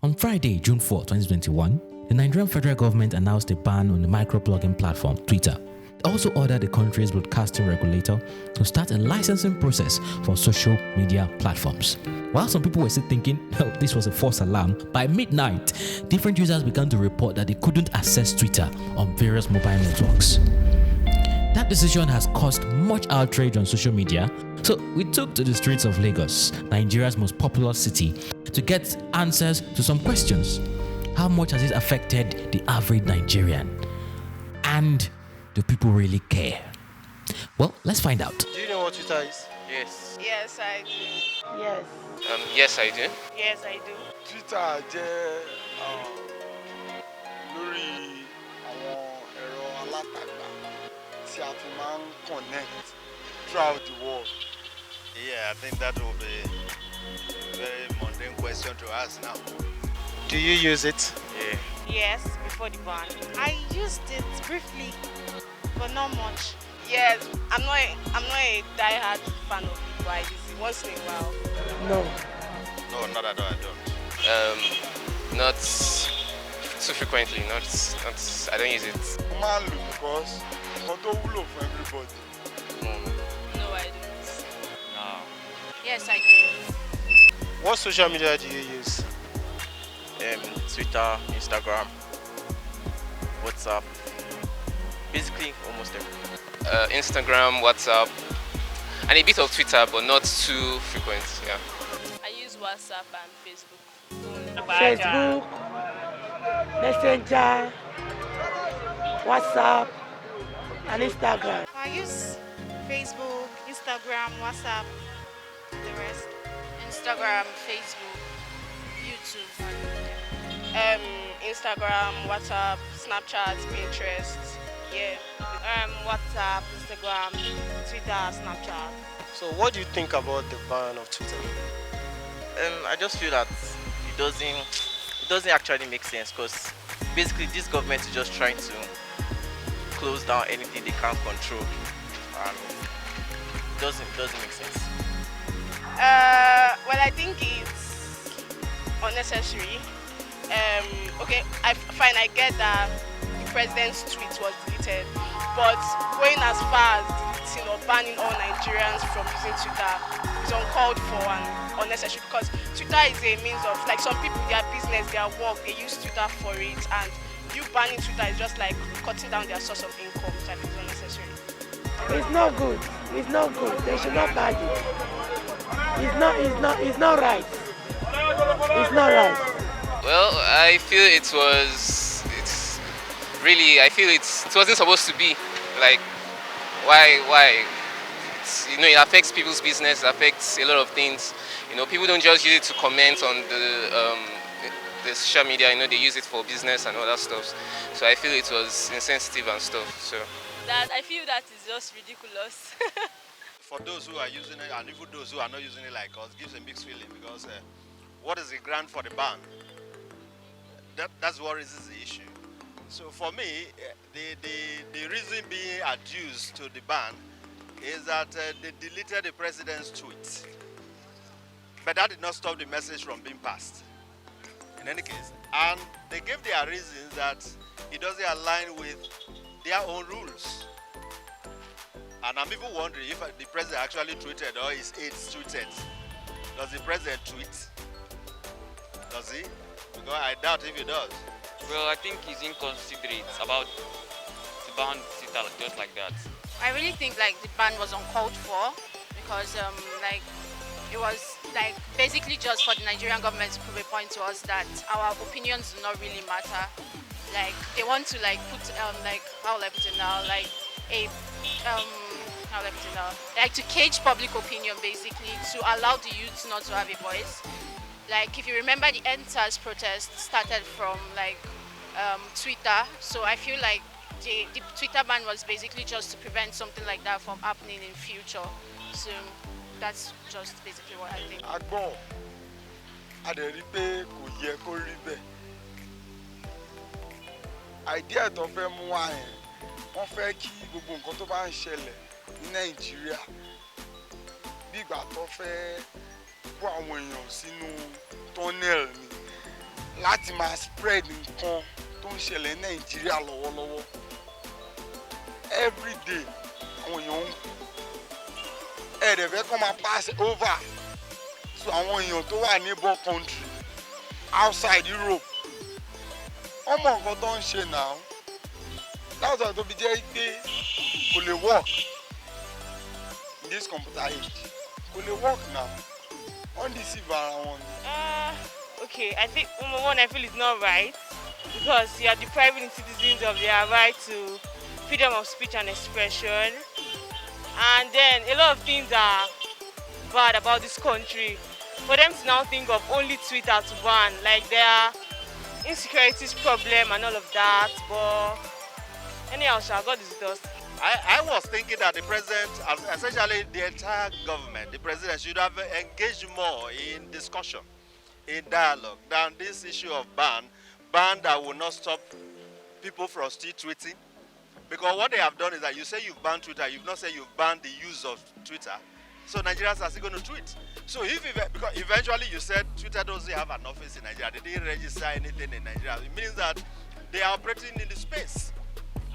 On Friday, June 4, 2021, the Nigerian federal government announced a ban on the microblogging platform Twitter. It also ordered the country's broadcasting regulator to start a licensing process for social media platforms. While some people were still thinking, oh, this was a false alarm, by midnight, different users began to report that they couldn't access Twitter on various mobile networks. That decision has caused much outrage on social media, so we took to the streets of Lagos, Nigeria's most populous city, to get answers to some questions. How much has it affected the average Nigerian? And do people really care? Well, let's find out. Do you know what Twitter is? Yes. Yes, I do. Yes. Yes, I do. Yes, I do. Twitter jẹ́ lórí àwọn ẹ̀rọ alátagbà tí a fi máa ń connect throughout the world. Yeah, I think that will be a very mundane question to ask now. Do you use it? Yeah. Yes, before the ban. I used it briefly, but not much. Yes, I'm not a die-hard fan of it, but I use it once in a while. No. No, not at all, I don't. Not too frequently. Not. I don't use it. Mo máa ń lò because nǹkan tó wúlò fún everybody. No, I don't. No. Yes, I do. What social media do you use? Twitter, Instagram, WhatsApp. Basically, almost everything. Instagram, WhatsApp, and a bit of Twitter, but not too frequent. Yeah. I use WhatsApp and Facebook. Facebook, Messenger, WhatsApp, and Instagram. I use Facebook, Instagram, WhatsApp, the rest. Instagram, Facebook, YouTube. Instagram, WhatsApp, Snapchat, Pinterest. Yeah. WhatsApp, Instagram, Twitter, Snapchat. So what do you think about the ban of Twitter? I just feel that it doesn't actually make sense because basically this government is just trying to close down anything they can't control, and it doesn't make sense. Well, I think it's unnecessary. Okay, I get that the president's tweet was deleted, but going as far as deleting or banning all Nigerians from using Twitter is uncalled for and unnecessary because Twitter is a means of, like, some people, their business, their work, they use Twitter for it, and you banning Twitter is just like cutting down their source of income, so I think it's unnecessary. It's not good. It's not good. They should not ban it. It's not right. It's not right. Well, I feel it wasn't supposed to be. Like, why? It affects people's business, it affects a lot of things. People don't just use it to comment on the social media, they use it for business and all that stuff. So I feel it was insensitive and stuff. So I feel that is just ridiculous. For those who are using it and even those who are not using it like us, gives a mixed feeling because what is the grant for the ban? That's what raises the issue. So for me, the reason being adduced to the ban is that they deleted the president's tweet. But that did not stop the message from being passed, in any case. And they gave their reasons that it doesn't align with their own rules. And I'm even wondering if the president actually tweeted or his aides tweeted. Does the president tweet? Does he? Because I doubt if he does. Well, I think he's inconsiderate about to ban Twitter just like that. I really think the ban was uncalled for because it was basically just for the Nigerian government to prove a point to us that our opinions do not really matter. They want to put how will I put it now, to cage public opinion, basically, to allow the youth not to have a voice. If you remember, the EndSARS protest started from Twitter, so I feel like the Twitter ban was basically just to prevent something like that from happening in future. So that's just basically what I think. Agbọ́n, a dẹ̀ rí pé kò yẹ kó rí bẹ́ẹ̀. Idea tó fẹ́ mú wá yẹn, wọ́n fẹ́ kí gbogbo nǹkan tó bá ń ṣẹlẹ̀ ní Nàìjíríà bí ìgbà tó fẹ́ kó àwọn èèyàn sínú tunnel ni. láti máa spread nǹkan tó ń ṣẹlẹ̀ ní Nàìjíríà lọ́wọ́lọ́wọ́ everyday àwọn èèyàn ń kú ẹ̀ẹ́dẹ̀fẹ́ kọ́ máa pass over so àwọn èèyàn tó wà neighbor country outside Europe wọ́n mọ̀ nǹkan tó ń ṣe náà láwùjọ tó fi jẹ́ pé kò lè work in this computer age kò lè work now wọ́n deceive ara wọn. Okay, I think number one, I feel it's not right because you are depriving the citizens of their right to freedom of speech and expression, and then a lot of things are bad about this country. For them to now think of only Twitter to ban, like there are insecurities problem and all of that, but anyhow, God is dust. I was thinking that the president, essentially the entire government, the president should have engaged more in discussion, in dialogue, than this issue of ban that will not stop people from still tweeting. Because what they have done is that you say you've banned Twitter, you've not said you've banned the use of Twitter. So Nigerians are still going to tweet. So because eventually you said Twitter doesn't have an office in Nigeria, they didn't register anything in Nigeria. It means that they are operating in the space.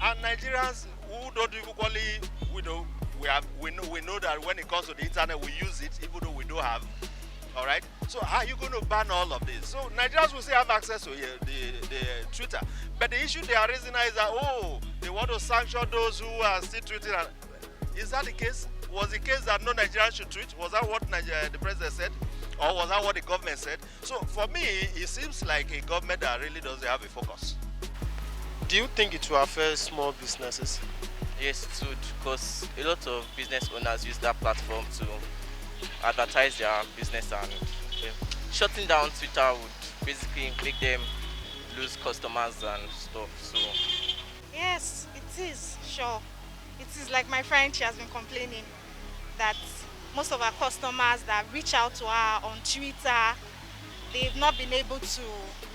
And Nigerians who don't equally, we know that when it comes to the internet, we use it, even though we don't have. All right. So how are you going to ban all of this? So Nigerians will still have access to the Twitter, but the issue they are raising now is that they want to sanction those who are still tweeting. And is that the case? Was the case that no Nigerian should tweet? Was that what the president said, or was that what the government said? So for me, it seems like a government that really doesn't have a focus. Do you think it will affect small businesses? Yes, it would, because a lot of business owners use that platform to advertise their business, and shutting down Twitter would basically make them lose customers and stuff. So yes, it is, sure. It is like my friend, she has been complaining that most of our customers that reach out to her on Twitter, they've not been able to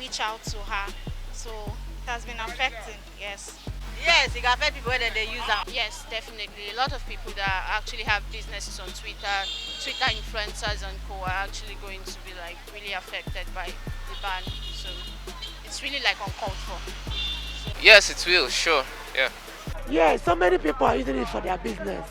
reach out to her. So it has been affecting, yes. Yes, it can affect people whether they use them. Yes, definitely. A lot of people that actually have businesses on Twitter, Twitter influencers and co are actually going to be like really affected by the ban. So it's really like uncalled for. Yes, it will, sure, yeah. Yeah, so many people are using it for their business.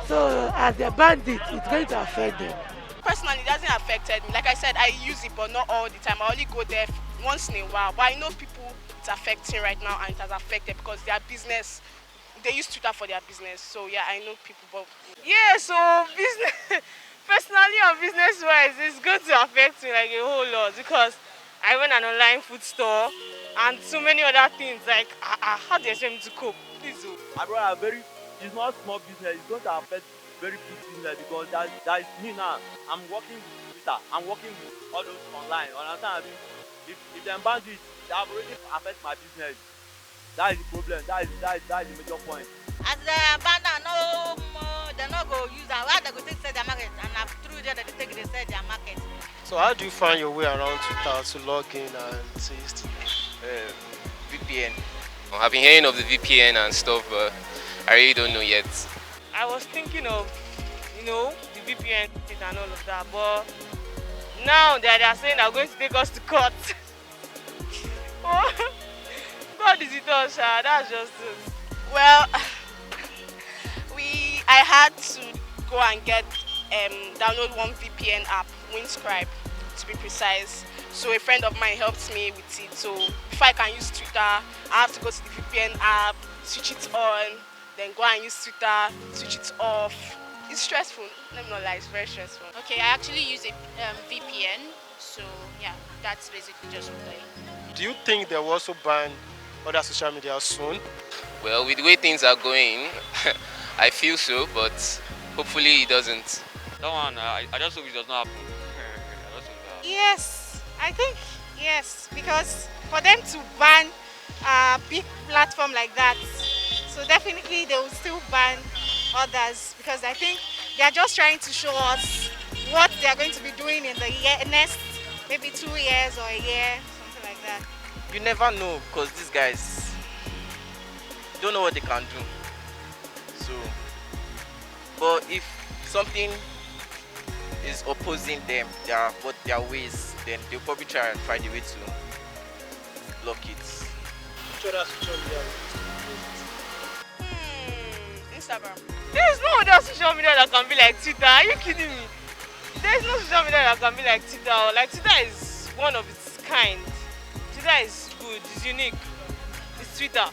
So as they ban it, it's going to affect them. Personally, it doesn't affect me. Like I said, I use it, but not all the time. I only go there once in a while. But I know people it's affecting right now, and it has affected because their business, they use Twitter for their business. So yeah, I know people. But yeah, so business, personally on business wise, it's going to affect me like a whole lot because I run an online food store and so many other things. Like, how do you expect me to cope? Please. It's not small business. It's going to affect very big business because that is me now. I'm working with Twitter. I'm working with all those online. Understand? If they ban it, they have already affect my business. That is the problem. That is the major point. As they ban down, they're not going to use that. Why they go take their market, and through there they take they sell their market. So how do you find your way around Twitter to log in and see it? VPN. I've been hearing of the VPN and stuff, but I really don't know yet. I was thinking of, the VPN and all of that, but now they are saying they're going to take us to court. God is with us, that's just it. Well, I had to go and download one VPN app, Windscribe, to be precise. So a friend of mine helped me with it. So if I can use Twitter, I have to go to the VPN app, switch it on, then go and use Twitter, switch it off. It's stressful. Let me not lie, it's very stressful. Okay, I actually use a VPN. So yeah, that's basically just what I do. Do you think they will also ban other social media soon? Well, with the way things are going, I feel so, but hopefully it doesn't. That one, I just hope it does not happen. Yes, I think yes, because for them to ban a big platform like that, so definitely they will still ban others because I think they are just trying to show us what they are going to be doing in the next maybe 2 years or a year, something like that. you never know because these guys don't know what they can do. So, but if something is opposing them, their ways, then they'll probably try and find a way to block it. Which other social media will you use? Instagram. There's no other social media that can be like Twitter. Are you kidding me? There's no social media that can be like Twitter. Like Twitter is one of its kind. Twitter is good, it's unique. It's Twitter.